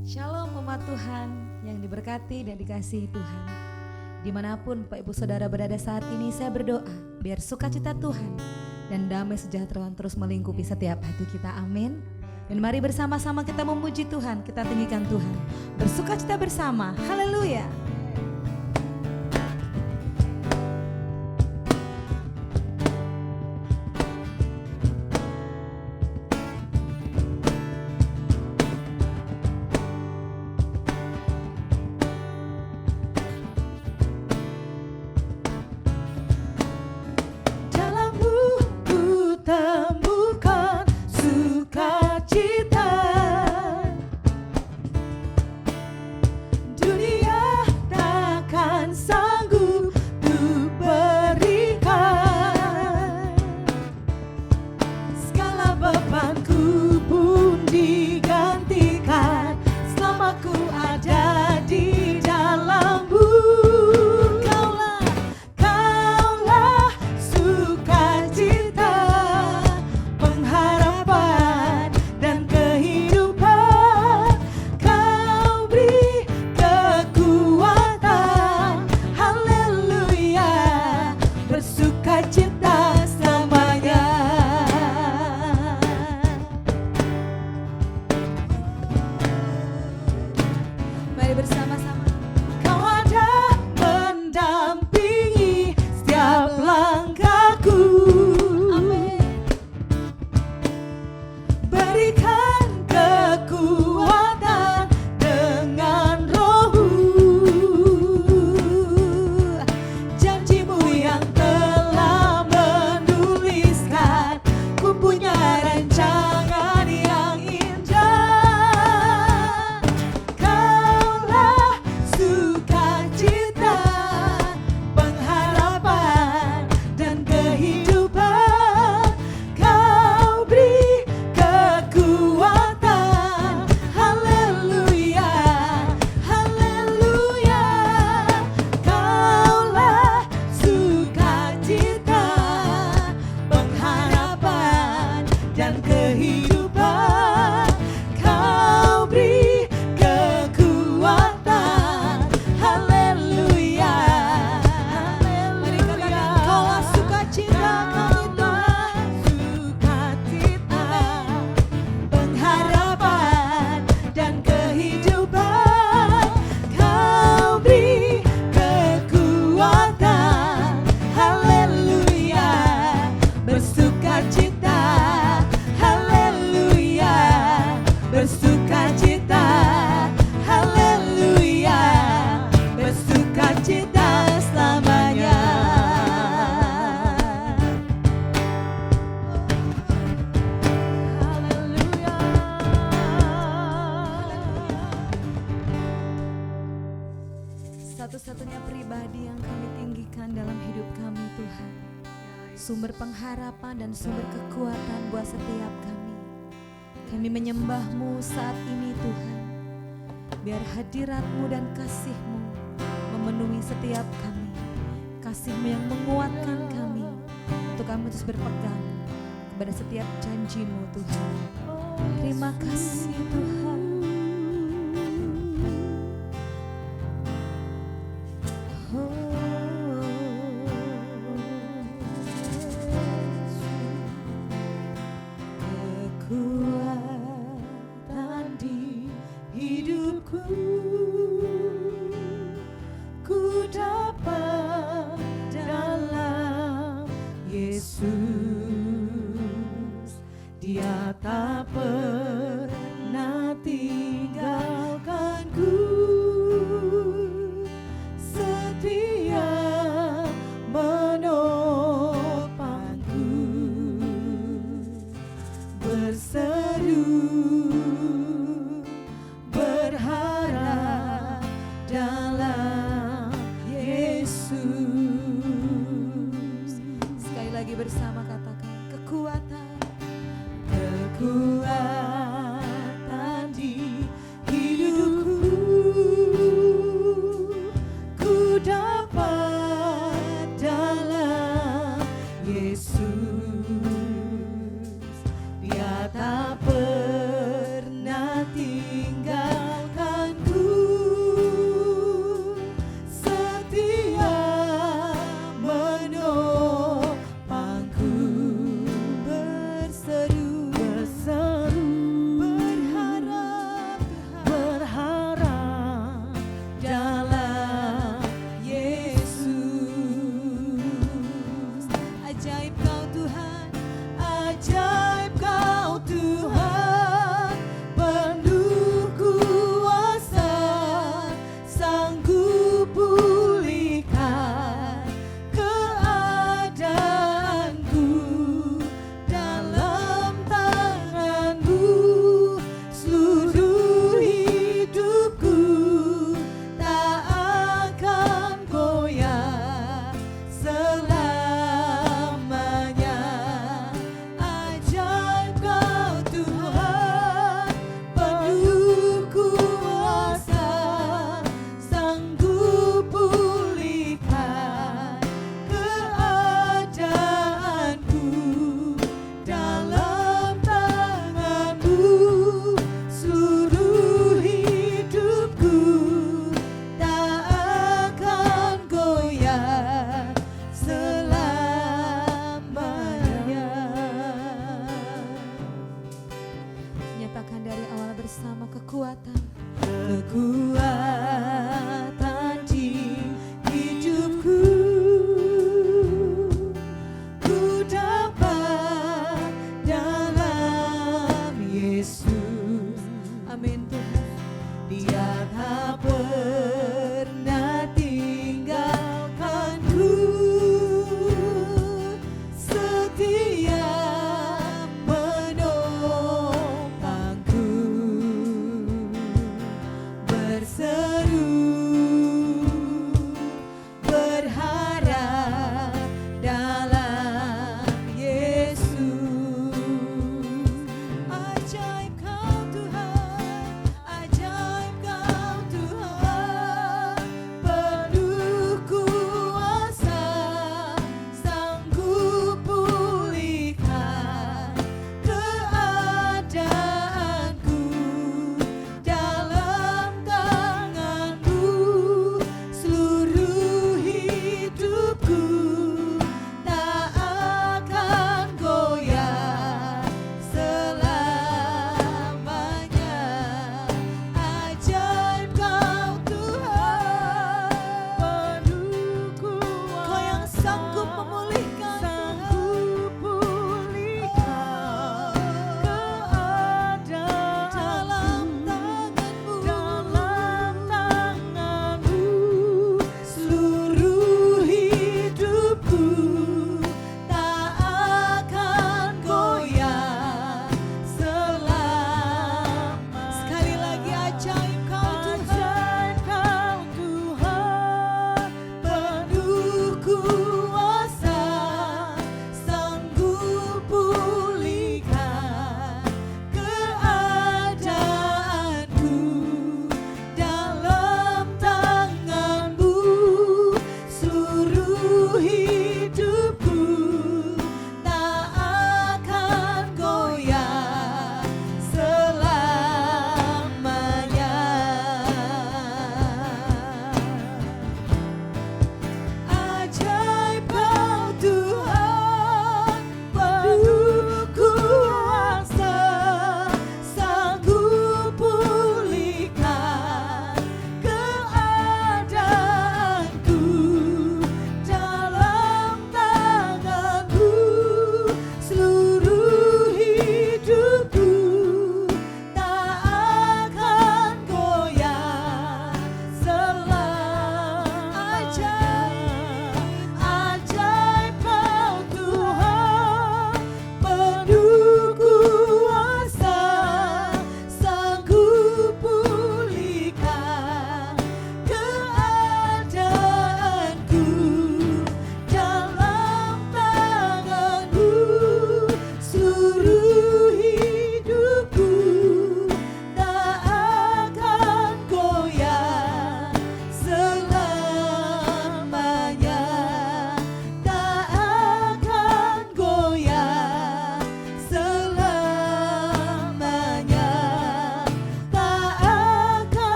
Shalom umat Tuhan yang diberkati dan dikasihi Tuhan. Dimanapun Bapak Ibu Saudara berada saat ini, saya berdoa biar sukacita Tuhan dan damai sejahtera terus melingkupi setiap hati kita, amin. Dan mari bersama-sama kita memuji Tuhan, kita tinggikan Tuhan, bersukacita bersama, haleluya. Satu-satunya pribadi yang kami tinggikan dalam hidup kami, Tuhan, sumber pengharapan dan sumber kekuatan buat setiap kami. Kami menyembah-Mu saat ini, Tuhan. Biar hadirat-Mu dan kasih-Mu memenuhi setiap kami. Kasih-Mu yang menguatkan kami untuk kami terus berpegang kepada setiap janji-Mu, Tuhan. Terima kasih, Tuhan. Berharap kekuatan. Kekuatan di hidupku, ku dapat dalam Yesus. Amin Tuhan. Dia tak pernah tinggalkanku, setia menopangku, berseru berharap dalam Yesus. Ajaib Kau Tuhan, ajaib Kau Tuhan.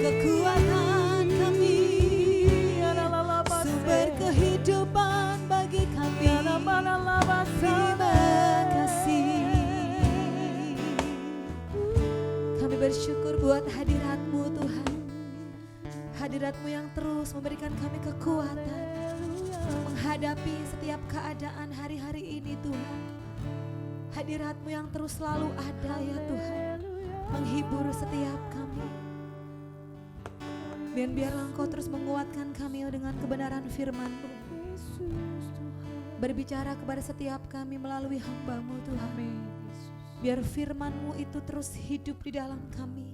kekuatan kami, sumber kehidupan bagi kami. Terima kasih. Kami bersyukur buat hadirat-Mu Tuhan. Hadirat-Mu yang terus memberikan kami kekuatan menghadapi setiap keadaan hari-hari ini Tuhan. Hadirat-Mu yang terus selalu ada ya Tuhan, menghibur setiap kami. Biarlah Engkau terus menguatkan kami dengan kebenaran firman-Mu. Berbicara kepada setiap kami melalui hamba-Mu Tuhan. Biar firman-Mu itu terus hidup di dalam kami.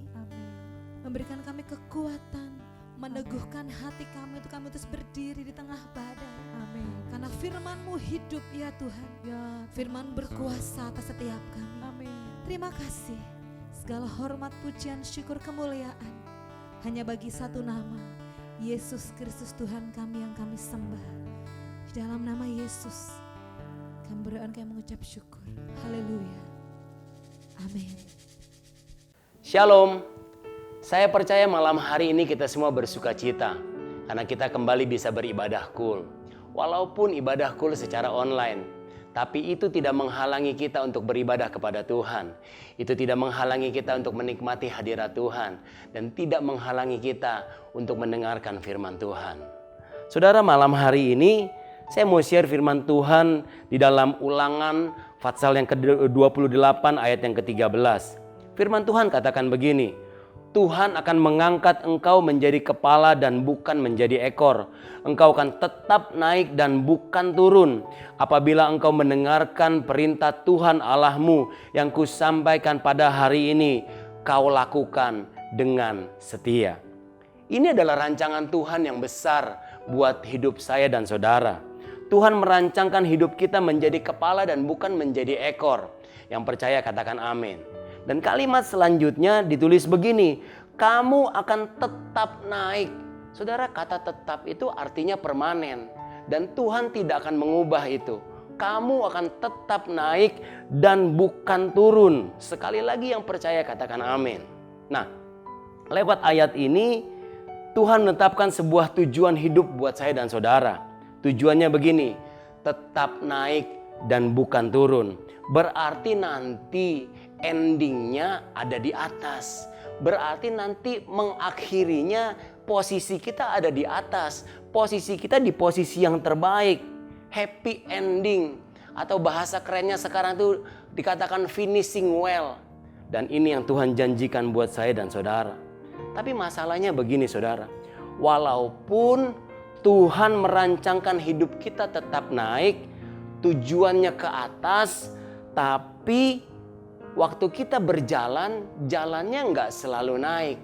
Memberikan kami kekuatan, meneguhkan hati kami untuk kami terus berdiri di tengah badai. Karena firman-Mu hidup ya Tuhan. Firman berkuasa atas setiap kami. Terima kasih. Segala hormat, pujian, syukur, kemuliaan hanya bagi satu nama, Yesus Kristus Tuhan kami yang kami sembah. Di dalam nama Yesus kami berdoa, kami mengucap syukur. Haleluya. Amin. Shalom. Saya percaya malam hari ini kita semua bersuka cita karena kita kembali bisa beribadah kul. Walaupun ibadah kul secara online, tapi itu tidak menghalangi kita untuk beribadah kepada Tuhan. Itu tidak menghalangi kita untuk menikmati hadirat Tuhan dan tidak menghalangi kita untuk mendengarkan firman Tuhan. Saudara, malam hari ini saya mau share firman Tuhan di dalam Ulangan pasal yang ke-28 ayat yang ke-13. Firman Tuhan katakan begini, Tuhan akan mengangkat engkau menjadi kepala dan bukan menjadi ekor. Engkau akan tetap naik dan bukan turun apabila engkau mendengarkan perintah Tuhan Allahmu yang kusampaikan pada hari ini, kau lakukan dengan setia. Ini adalah rancangan Tuhan yang besar buat hidup saya dan saudara. Tuhan merancangkan hidup kita menjadi kepala dan bukan menjadi ekor. Yang percaya katakan amin. Dan kalimat selanjutnya ditulis begini, kamu akan tetap naik. Saudara, kata tetap itu artinya permanen. Dan Tuhan tidak akan mengubah itu. Kamu akan tetap naik dan bukan turun. Sekali lagi yang percaya katakan amin. Nah, lewat ayat ini Tuhan menetapkan sebuah tujuan hidup buat saya dan saudara. Tujuannya begini, tetap naik dan bukan turun. Berarti nanti endingnya ada di atas. Berarti nanti mengakhirinya posisi kita ada di atas. Posisi kita di posisi yang terbaik. Happy ending. Atau bahasa kerennya sekarang itu dikatakan finishing well. Dan ini yang Tuhan janjikan buat saya dan saudara. Tapi masalahnya begini saudara. Walaupun Tuhan merancangkan hidup kita tetap naik, tujuannya ke atas, tapi waktu kita berjalan, jalannya nggak selalu naik.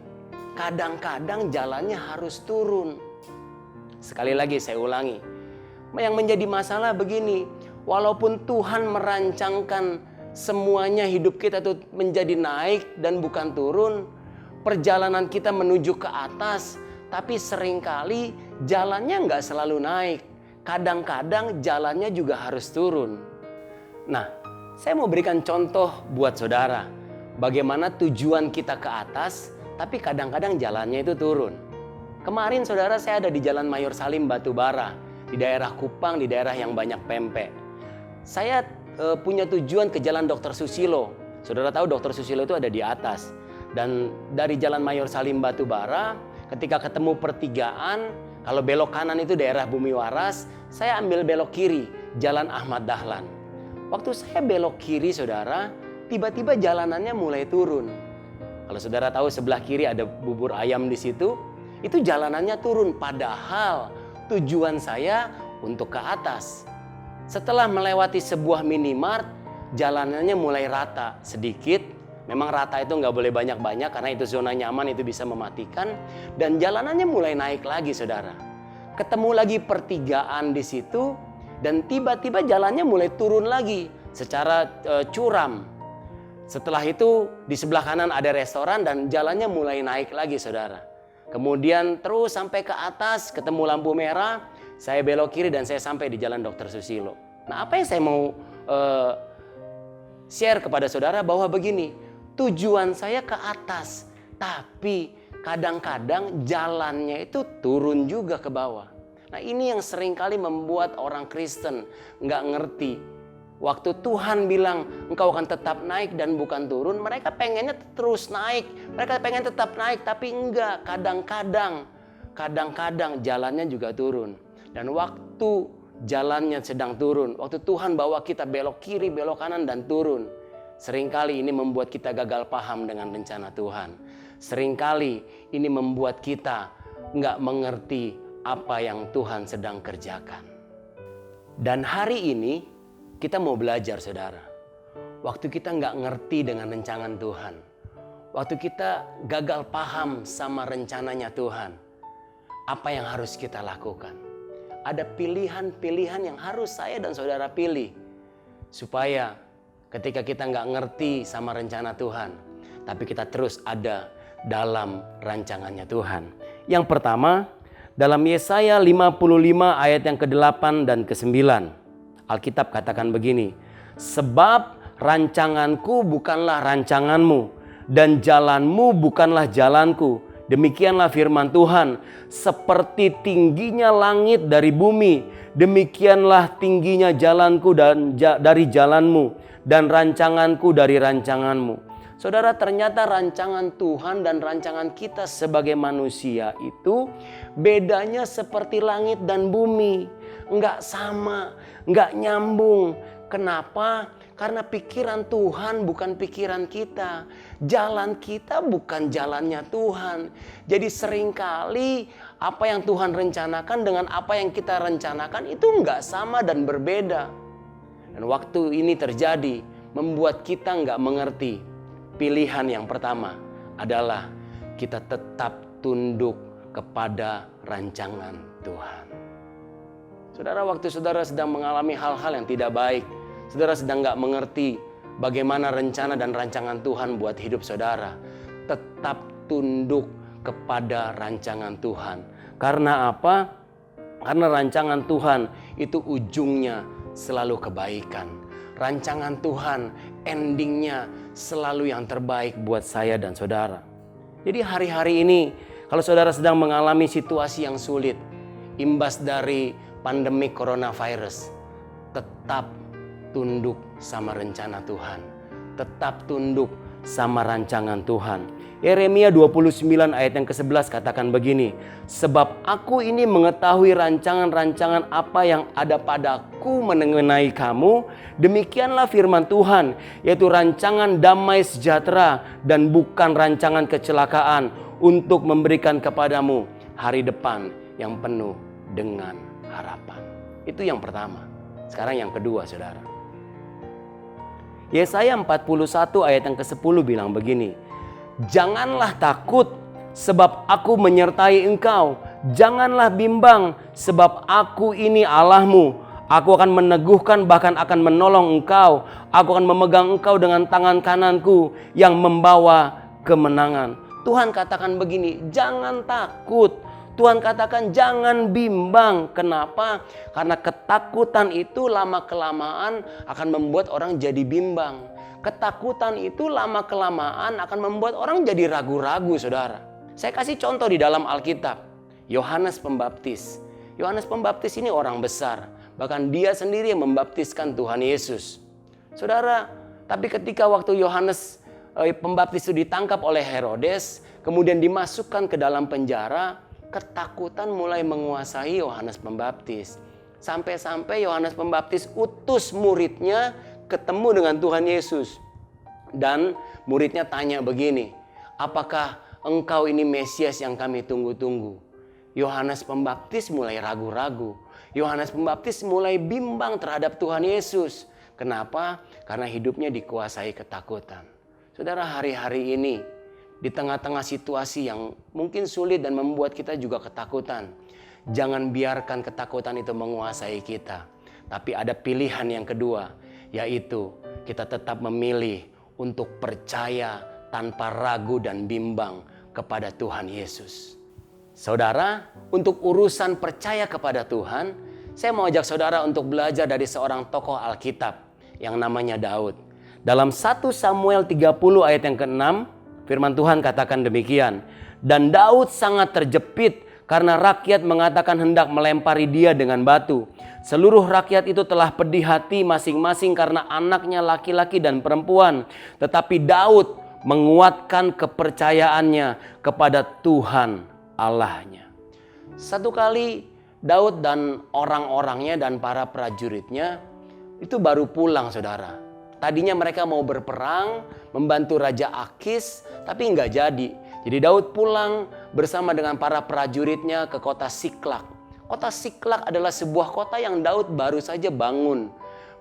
Kadang-kadang jalannya harus turun. Sekali lagi saya ulangi, yang menjadi masalah begini, walaupun Tuhan merancangkan semuanya hidup kita tuh menjadi naik dan bukan turun, perjalanan kita menuju ke atas, tapi seringkali jalannya nggak selalu naik. Kadang-kadang jalannya juga harus turun. Nah, saya mau berikan contoh buat saudara. Bagaimana tujuan kita ke atas, tapi kadang-kadang jalannya itu turun. Kemarin saudara saya ada di Jalan Mayor Salim Batubara. Di daerah Kupang, di daerah yang banyak pempek. Saya punya tujuan ke Jalan Dr. Susilo. Saudara tahu Dr. Susilo itu ada di atas. Dan dari Jalan Mayor Salim Batubara, ketika ketemu pertigaan, kalau belok kanan itu daerah Bumi Waras, saya ambil belok kiri, Jalan Ahmad Dahlan. Waktu saya belok kiri saudara, tiba-tiba jalanannya mulai turun. Kalau saudara tahu sebelah kiri ada bubur ayam di situ, itu jalanannya turun. Padahal tujuan saya untuk ke atas. Setelah melewati sebuah minimart, jalanannya mulai rata sedikit. Memang rata itu nggak boleh banyak-banyak karena itu zona nyaman, itu bisa mematikan. Dan jalanannya mulai naik lagi saudara. Ketemu lagi pertigaan di situ dan tiba-tiba jalannya mulai turun lagi secara curam. Setelah itu di sebelah kanan ada restoran dan jalannya mulai naik lagi saudara. Kemudian terus sampai ke atas ketemu lampu merah, saya belok kiri dan saya sampai di Jalan Dr. Susilo. Nah, apa yang saya mau share kepada saudara bahwa begini, tujuan saya ke atas, Tapi kadang-kadang jalannya itu turun juga ke bawah. Nah, ini yang seringkali membuat orang Kristen nggak ngerti. Waktu Tuhan bilang engkau akan tetap naik dan bukan turun, mereka pengennya terus naik. Mereka pengen tetap naik, tapi enggak. Kadang-kadang jalannya juga turun. Dan waktu jalannya sedang turun, waktu Tuhan bawa kita belok kiri, belok kanan dan turun, seringkali ini membuat kita gagal paham dengan rencana Tuhan. Seringkali ini membuat kita nggak mengerti apa yang Tuhan sedang kerjakan. Dan hari ini kita mau belajar, saudara. Waktu kita nggak ngerti dengan rencana Tuhan, waktu kita gagal paham sama rencananya Tuhan, apa yang harus kita lakukan? Ada pilihan-pilihan yang harus saya dan saudara pilih, supaya ketika kita nggak ngerti sama rencana Tuhan, tapi kita terus ada dalam rancangannya Tuhan. Yang pertama, dalam Yesaya 55 ayat yang ke-8 dan ke-9. Alkitab katakan begini, sebab rancanganku bukanlah rancanganmu, dan jalanmu bukanlah jalanku. Demikianlah firman Tuhan, seperti tingginya langit dari bumi, demikianlah tingginya jalanku dari jalanmu, dan rancanganku dari rancanganmu. Saudara, ternyata rancangan Tuhan dan rancangan kita sebagai manusia itu bedanya seperti langit dan bumi. Enggak sama, enggak nyambung. Kenapa? Karena pikiran Tuhan bukan pikiran kita. Jalan kita bukan jalannya Tuhan. Jadi seringkali apa yang Tuhan rencanakan dengan apa yang kita rencanakan itu enggak sama dan berbeda. Dan waktu ini terjadi membuat kita enggak mengerti. Pilihan yang pertama adalah kita tetap tunduk kepada rancangan Tuhan. Saudara, waktu saudara sedang mengalami hal-hal yang tidak baik, saudara sedang nggak mengerti bagaimana rencana dan rancangan Tuhan buat hidup saudara, tetap tunduk kepada rancangan Tuhan. Karena apa? Karena rancangan Tuhan itu ujungnya selalu kebaikan. Rancangan Tuhan endingnya selalu yang terbaik buat saya dan saudara. Jadi hari-hari ini kalau saudara sedang mengalami situasi yang sulit, imbas dari pandemi coronavirus, tetap tunduk sama rencana Tuhan. Tetap tunduk sama rancangan Tuhan. Yeremia 29 ayat yang ke-11 katakan begini, sebab aku ini mengetahui rancangan-rancangan apa yang ada padaku mengenai kamu, demikianlah firman Tuhan, yaitu rancangan damai sejahtera dan bukan rancangan kecelakaan, untuk memberikan kepadamu hari depan yang penuh dengan harapan. Itu yang pertama. Sekarang yang kedua, saudara. Yesaya 41 ayat yang ke-10 bilang begini, janganlah takut sebab aku menyertai engkau. Janganlah bimbang sebab aku ini Allahmu. Aku akan meneguhkan bahkan akan menolong engkau. Aku akan memegang engkau dengan tangan kananku yang membawa kemenangan. Tuhan katakan begini, jangan takut. Tuhan katakan jangan bimbang. Kenapa? Karena ketakutan itu lama-kelamaan akan membuat orang jadi bimbang. Ketakutan itu lama-kelamaan akan membuat orang jadi ragu-ragu, saudara. Saya kasih contoh di dalam Alkitab. Yohanes Pembaptis. Yohanes Pembaptis ini orang besar. Bahkan dia sendiri yang membaptiskan Tuhan Yesus. Saudara, tapi ketika waktu Yohanes Pembaptis itu ditangkap oleh Herodes, kemudian dimasukkan ke dalam penjara, ketakutan mulai menguasai Yohanes Pembaptis. Sampai-sampai Yohanes Pembaptis utus muridnya ketemu dengan Tuhan Yesus. Dan muridnya tanya begini, apakah engkau ini Mesias yang kami tunggu-tunggu? Yohanes Pembaptis mulai ragu-ragu. Yohanes Pembaptis mulai bimbang terhadap Tuhan Yesus. Kenapa? Karena hidupnya dikuasai ketakutan. Saudara, hari-hari ini di tengah-tengah situasi yang mungkin sulit dan membuat kita juga ketakutan, jangan biarkan ketakutan itu menguasai kita. Tapi ada pilihan yang kedua, yaitu kita tetap memilih untuk percaya tanpa ragu dan bimbang kepada Tuhan Yesus. Saudara, untuk urusan percaya kepada Tuhan, saya mau ajak saudara untuk belajar dari seorang tokoh Alkitab yang namanya Daud. Dalam 1 Samuel 30 ayat yang ke-6, Firman Tuhan katakan demikian. Dan Daud sangat terjepit karena rakyat mengatakan hendak melempari dia dengan batu. Seluruh rakyat itu telah pedih hati masing-masing karena anaknya laki-laki dan perempuan. Tetapi Daud menguatkan kepercayaannya kepada Tuhan Allahnya. Satu kali Daud dan orang-orangnya dan para prajuritnya itu baru pulang, saudara. Tadinya mereka mau berperang, membantu Raja Akis, tapi nggak jadi. Jadi Daud pulang bersama dengan para prajuritnya ke kota Siklak. Kota Siklak adalah sebuah kota yang Daud baru saja bangun.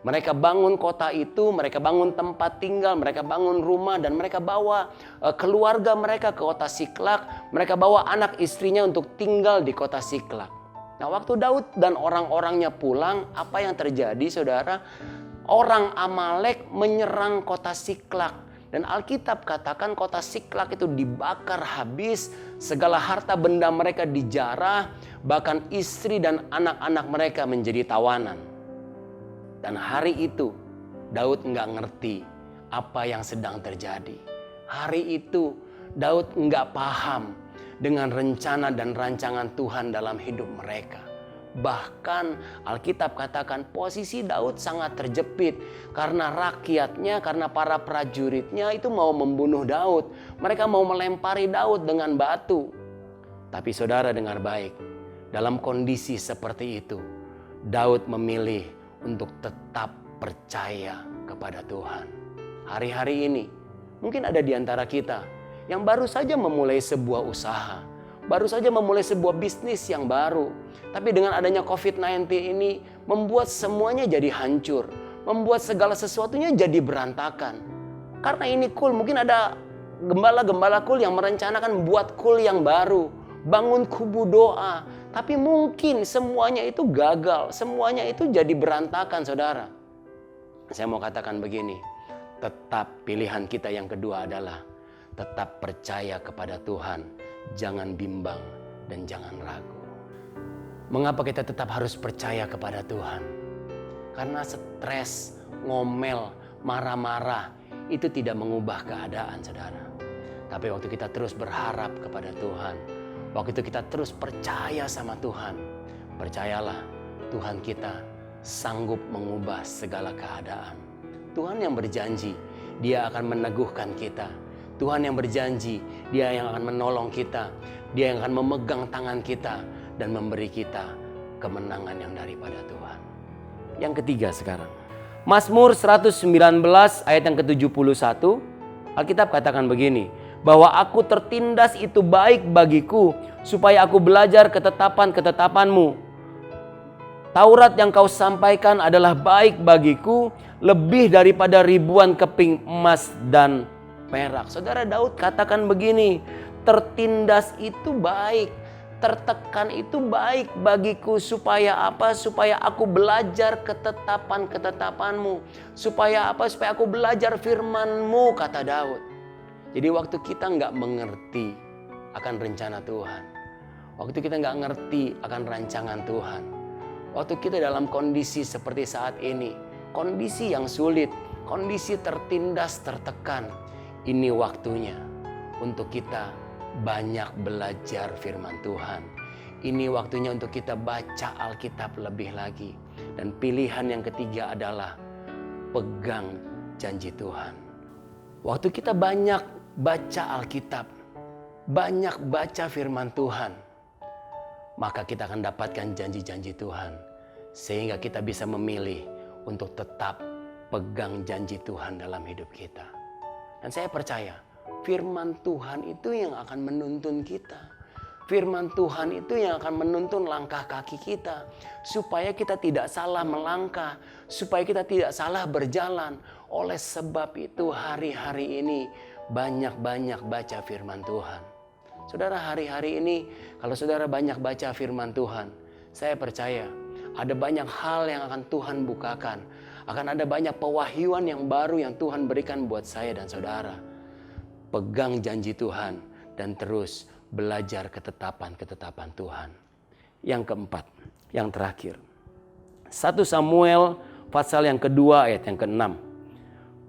Mereka bangun kota itu, mereka bangun tempat tinggal, mereka bangun rumah, dan mereka bawa keluarga mereka ke kota Siklak. Mereka bawa anak istrinya untuk tinggal di kota Siklak. Nah, waktu Daud dan orang-orangnya pulang, apa yang terjadi, saudara? Orang Amalek menyerang kota Siklak. Dan Alkitab katakan kota Siklak itu dibakar habis, segala harta benda mereka dijarah, bahkan istri dan anak-anak mereka menjadi tawanan. Dan hari itu Daud nggak ngerti apa yang sedang terjadi. Hari itu Daud nggak paham dengan rencana dan rancangan Tuhan dalam hidup mereka. Bahkan Alkitab katakan posisi Daud sangat terjepit karena rakyatnya, karena para prajuritnya itu mau membunuh Daud. Mereka mau melempari Daud dengan batu. Tapi saudara dengar baik, dalam kondisi seperti itu, Daud memilih untuk tetap percaya kepada Tuhan. Hari-hari ini mungkin ada di antara kita yang baru saja memulai sebuah usaha, baru saja memulai sebuah bisnis yang baru. Tapi dengan adanya COVID-19 ini membuat semuanya jadi hancur, membuat segala sesuatunya jadi berantakan. Karena ini kul, mungkin ada gembala-gembala kul yang merencanakan buat kul yang baru, bangun kubu doa. Tapi mungkin semuanya itu gagal, semuanya itu jadi berantakan, saudara. Saya mau katakan begini, tetap pilihan kita yang kedua adalah tetap percaya kepada Tuhan, jangan bimbang dan jangan ragu. Mengapa kita tetap harus percaya kepada Tuhan? Karena stres, ngomel, marah-marah itu tidak mengubah keadaan, saudara. Tapi waktu kita terus berharap kepada Tuhan, waktu itu kita terus percaya sama Tuhan, percayalah Tuhan kita sanggup mengubah segala keadaan. Tuhan yang berjanji, Dia akan meneguhkan kita. Tuhan yang berjanji, Dia yang akan menolong kita. Dia yang akan memegang tangan kita dan memberi kita kemenangan yang daripada Tuhan. Yang ketiga sekarang, Mazmur 119 ayat yang ke-71, Alkitab katakan begini, bahwa aku tertindas itu baik bagiku, supaya aku belajar ketetapan-ketetapanmu. Taurat yang kau sampaikan adalah baik bagiku, lebih daripada ribuan keping emas dan perak. Saudara, Daud katakan begini, tertindas itu baik. Tertekan itu baik bagiku, supaya apa? Supaya aku belajar ketetapan-ketetapanmu. Supaya apa? Supaya aku belajar firman-Mu, kata Daud. Jadi waktu kita nggak mengerti akan rencana Tuhan, waktu kita nggak ngerti akan rancangan Tuhan, waktu kita dalam kondisi seperti saat ini, kondisi yang sulit, kondisi tertindas, tertekan, ini waktunya untuk kita banyak belajar firman Tuhan. Ini waktunya untuk kita baca Alkitab lebih lagi. Dan pilihan yang ketiga adalah pegang janji Tuhan. Waktu kita banyak baca Alkitab, banyak baca firman Tuhan, maka kita akan dapatkan janji-janji Tuhan. Sehingga kita bisa memilih untuk tetap pegang janji Tuhan dalam hidup kita. Dan saya percaya firman Tuhan itu yang akan menuntun kita. Firman Tuhan itu yang akan menuntun langkah kaki kita. Supaya kita tidak salah melangkah. Supaya kita tidak salah berjalan. Oleh sebab itu hari-hari ini banyak-banyak baca firman Tuhan. Saudara, hari-hari ini kalau saudara banyak baca firman Tuhan, saya percaya ada banyak hal yang akan Tuhan bukakan. Akan ada banyak pewahyuan yang baru yang Tuhan berikan buat saya dan saudara. Pegang janji Tuhan dan terus belajar ketetapan-ketetapan Tuhan. Yang keempat, yang terakhir, 1 Samuel pasal yang kedua ayat yang ke-6.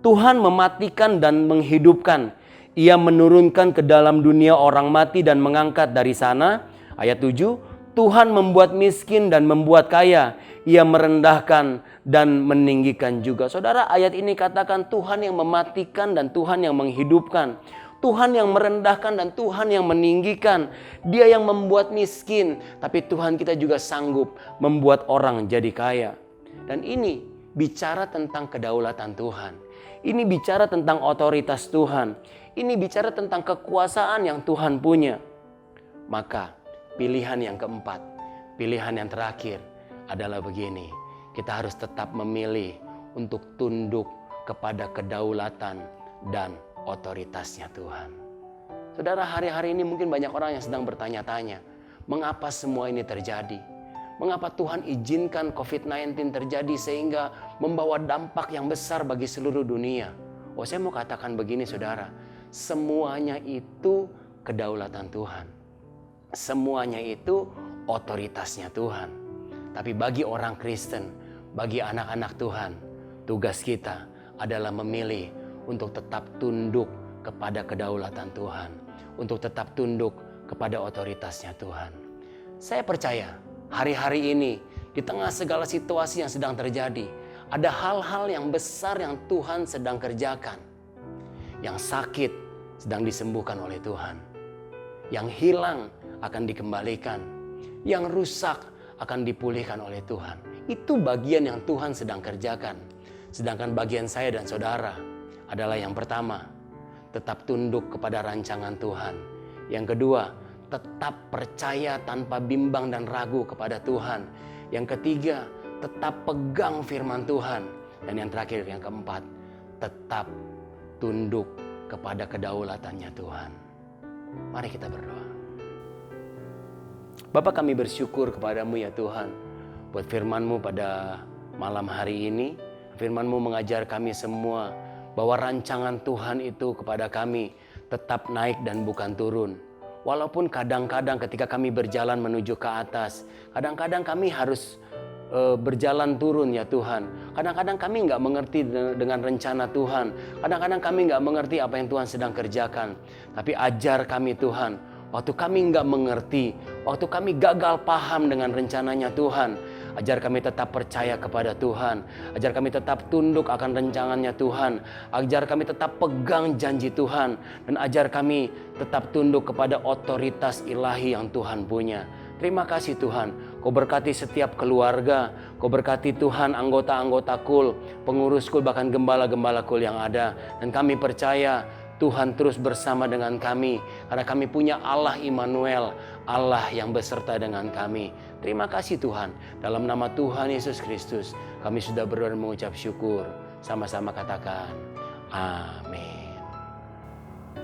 Tuhan mematikan dan menghidupkan, Ia menurunkan ke dalam dunia orang mati dan mengangkat dari sana. Ayat 7, Tuhan membuat miskin dan membuat kaya. Ia merendahkan dan meninggikan juga. Saudara, ayat ini katakan Tuhan yang mematikan dan Tuhan yang menghidupkan. Tuhan yang merendahkan dan Tuhan yang meninggikan. Dia yang membuat miskin, tapi Tuhan kita juga sanggup membuat orang jadi kaya. Dan ini bicara tentang kedaulatan Tuhan. Ini bicara tentang otoritas Tuhan. Ini bicara tentang kekuasaan yang Tuhan punya. Maka pilihan yang keempat, pilihan yang terakhir adalah begini. Kita harus tetap memilih untuk tunduk kepada kedaulatan dan otoritasnya Tuhan. Saudara, hari-hari ini mungkin banyak orang yang sedang bertanya-tanya, mengapa semua ini terjadi? Mengapa Tuhan izinkan COVID-19 terjadi sehingga membawa dampak yang besar bagi seluruh dunia? Oh, saya mau katakan begini saudara, semuanya itu kedaulatan Tuhan. Semuanya itu otoritasnya Tuhan. Tapi bagi orang Kristen, bagi anak-anak Tuhan, tugas kita adalah memilih untuk tetap tunduk kepada kedaulatan Tuhan, untuk tetap tunduk kepada otoritasnya Tuhan. Saya percaya hari-hari ini di tengah segala situasi yang sedang terjadi, ada hal-hal yang besar yang Tuhan sedang kerjakan. Yang sakit sedang disembuhkan oleh Tuhan. Yang hilang akan dikembalikan. Yang rusak akan dipulihkan oleh Tuhan. Itu bagian yang Tuhan sedang kerjakan. Sedangkan bagian saya dan saudara adalah yang pertama, tetap tunduk kepada rancangan Tuhan. Yang kedua, tetap percaya tanpa bimbang dan ragu kepada Tuhan. Yang ketiga, tetap pegang firman Tuhan. Dan yang terakhir, yang keempat, tetap tunduk kepada kedaulatannya Tuhan. Mari kita berdoa. Bapa, kami bersyukur kepadamu ya Tuhan, buat firman-Mu pada malam hari ini. Firman-Mu mengajar kami semua bahwa rancangan Tuhan itu kepada kami tetap naik dan bukan turun. Walaupun kadang-kadang ketika kami berjalan menuju ke atas, kadang-kadang kami harus berjalan turun ya Tuhan. Kadang-kadang kami nggak mengerti dengan rencana Tuhan. Kadang-kadang kami nggak mengerti apa yang Tuhan sedang kerjakan. Tapi ajar kami Tuhan, waktu kami nggak mengerti, waktu kami gagal paham dengan rencananya Tuhan, ajar kami tetap percaya kepada Tuhan. Ajar kami tetap tunduk akan rencangannya Tuhan. Ajar kami tetap pegang janji Tuhan. Dan ajar kami tetap tunduk kepada otoritas ilahi yang Tuhan punya. Terima kasih Tuhan. Kau berkati setiap keluarga. Kau berkati Tuhan anggota-anggota KUL, pengurus KUL, bahkan gembala-gembala KUL yang ada. Dan kami percaya Tuhan terus bersama dengan kami. Karena kami punya Allah Immanuel, Allah yang beserta dengan kami. Terima kasih Tuhan. Dalam nama Tuhan Yesus Kristus, kami sudah berdoa dan mengucap syukur. Sama-sama katakan, amin.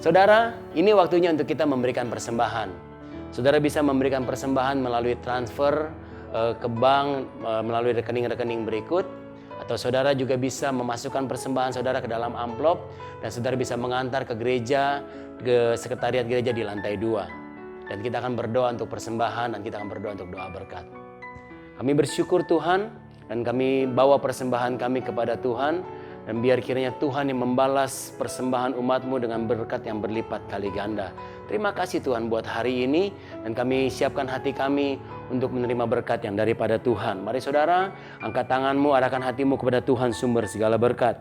Saudara, ini waktunya untuk kita memberikan persembahan. Saudara bisa memberikan persembahan melalui transfer ke bank, melalui rekening-rekening berikut. Atau saudara juga bisa memasukkan persembahan saudara ke dalam amplop. Dan saudara bisa mengantar ke gereja, ke sekretariat gereja di lantai 2. Dan kita akan berdoa untuk persembahan dan kita akan berdoa untuk doa berkat. Kami bersyukur Tuhan dan kami bawa persembahan kami kepada Tuhan. Dan biar kiranya Tuhan yang membalas persembahan umat-Mu dengan berkat yang berlipat kali ganda. Terima kasih Tuhan buat hari ini. Dan kami siapkan hati kami untuk menerima berkat yang daripada Tuhan. Mari saudara, angkat tanganmu, arahkan hatimu kepada Tuhan sumber segala berkat.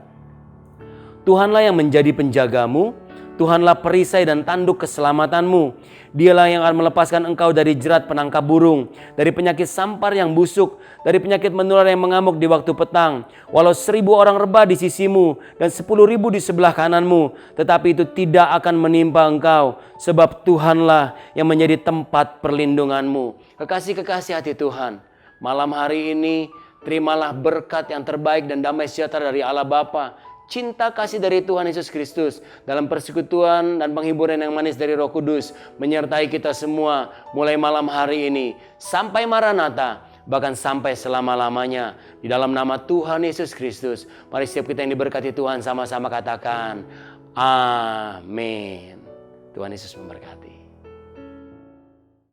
Tuhanlah yang menjadi penjagamu. Tuhanlah perisai dan tanduk keselamatanmu. Dialah yang akan melepaskan engkau dari jerat penangkap burung, dari penyakit sampar yang busuk, dari penyakit menular yang mengamuk di waktu petang. Walau 1000 orang rebah di sisimu dan 10.000 di sebelah kananmu, tetapi itu tidak akan menimpa engkau, sebab Tuhanlah yang menjadi tempat perlindunganmu. Kekasih-kekasih hati Tuhan, malam hari ini terimalah berkat yang terbaik dan damai sejahtera dari Allah Bapa, cinta kasih dari Tuhan Yesus Kristus, dalam persekutuan dan penghiburan yang manis dari Roh Kudus menyertai kita semua mulai malam hari ini sampai Maranatha, bahkan sampai selama-lamanya. Di dalam nama Tuhan Yesus Kristus, mari setiap kita yang diberkati Tuhan sama-sama katakan amin. Tuhan Yesus memberkati.